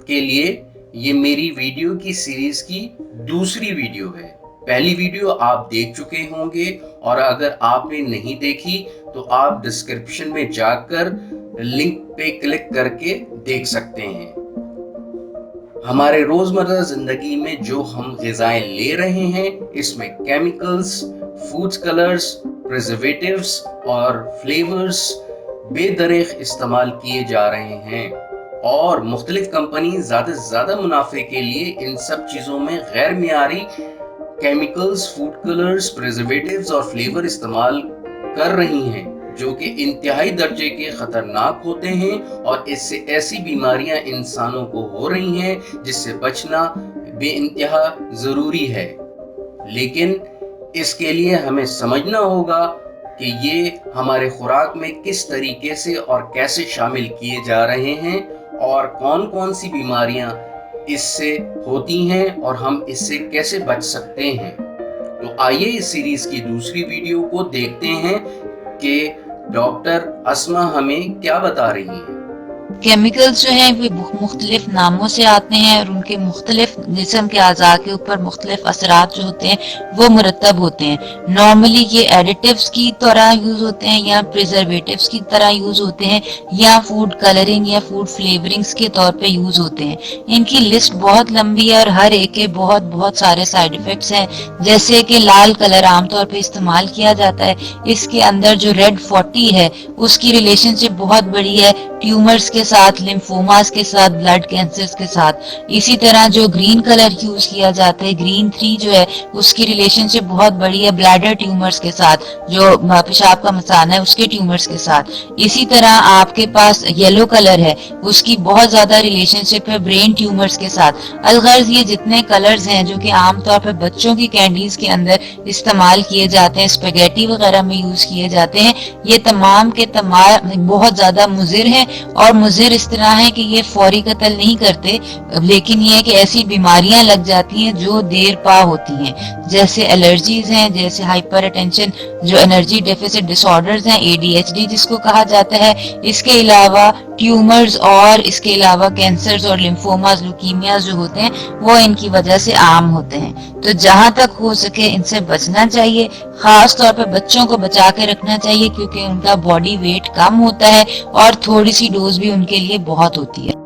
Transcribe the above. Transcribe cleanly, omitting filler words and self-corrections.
کے لیے یہ میری ویڈیو کی سیریز کی دوسری ویڈیو ہے۔ پہلی ویڈیو آپ دیکھ چکے ہوں گے، اور اگر آپ نے نہیں دیکھی تو آپ ڈسکرپشن میں جا کر لنک پہ کلک کر کے دیکھ سکتے ہیں۔ ہمارے روزمرہ زندگی میں جو ہم غذائیں لے رہے ہیں، اس میں کیمیکلز، فوڈ کلرز، پریزرویٹیوز اور فلیورز بے دریغ استعمال کیے جا رہے ہیں، اور مختلف کمپنی زیادہ سے زیادہ منافع کے لیے ان سب چیزوں میں غیر معیاری کیمیکلز، فوڈ کلرز، پریزرویٹیوز اور فلیور استعمال کر رہی ہیں، جو کہ انتہائی درجے کے خطرناک ہوتے ہیں، اور اس سے ایسی بیماریاں انسانوں کو ہو رہی ہیں جس سے بچنا بے انتہا ضروری ہے۔ لیکن اس کے لیے ہمیں سمجھنا ہوگا کہ یہ ہمارے خوراک میں کس طریقے سے اور کیسے شامل کیے جا رہے ہیں، اور کون کون سی بیماریاں اس سے ہوتی ہیں اور ہم اس سے کیسے بچ سکتے ہیں۔ تو آئیے اس سیریز کی دوسری ویڈیو کو دیکھتے ہیں کہ ڈاکٹر اسما ہمیں کیا بتا رہی ہیں۔ کیمیکلز جو ہیں وہ مختلف ناموں سے آتے ہیں، اور ان کے مختلف جسم کے اعضاء کے اوپر مختلف اثرات جو ہوتے ہیں وہ مرتب ہوتے ہیں۔ نارملی یہ ایڈیٹیوز کی طرح یوز ہوتے ہیں، یا پریزرویٹیوز کی طرح یوز ہوتے ہیں، یا فوڈ کلرنگ یا فوڈ فلیورنگز کے طور پہ یوز ہوتے ہیں۔ ان کی لسٹ بہت لمبی ہے، اور ہر ایک کے بہت سارے سائیڈ ایفیکٹس ہیں۔ جیسے کہ لال کلر عام طور پہ استعمال کیا جاتا ہے، اس کے اندر جو ریڈ 40 ہے اس کی ریلیشن شپ بہت بڑی ہے ٹیومرز کے ساتھ، لیمفوماز کے ساتھ، بلڈ کینسرز کے ساتھ۔ اسی طرح جو گرین کلر یوز کیا جاتا ہے، گرین 3 جو ہے، اس کی ریلیشن شپ بہت بڑی ہے بلیڈر ٹیومرز کے ساتھ، جو پیشاب کا مثانہ ہے اس کے ٹیومرز کے ساتھ۔ اسی طرح آپ کے پاس یلو کلر ہے، اس کی بہت زیادہ ریلیشن شپ ہے برین ٹیومرز کے ساتھ۔ الغرض یہ جتنے کلرز ہیں جو کہ عام طور پہ بچوں کی کینڈیز کے اندر استعمال کیے جاتے ہیں، اسپیگیٹی وغیرہ میں یوز کیے جاتے ہیں، یہ تمام کے تمام بہت زیادہ مضر ہیں، اور مضر اس طرح ہے کہ یہ فوری قتل نہیں کرتے، لیکن یہ کہ ایسی بیماریاں لگ جاتی ہیں جو دیر پا ہوتی ہیں، جیسے الرجیز ہیں، جیسے ہائپر اٹینشن، جو انرجی ڈیفیسٹ ڈس آرڈرز ہیں، ADHD جس کو کہا جاتا ہے۔ اس کے علاوہ ٹیومرز، اور اس کے علاوہ کینسرز اور لیمفوماز، لیوکیمیاز جو ہوتے ہیں وہ ان کی وجہ سے عام ہوتے ہیں۔ تو جہاں تک ہو سکے ان سے بچنا چاہیے، خاص طور پہ بچوں کو بچا کے رکھنا چاہیے، کیونکہ ان کا باڈی ویٹ کم ہوتا ہے اور تھوڑی سی ڈوز بھی ان کے لیے بہت ہوتی ہے۔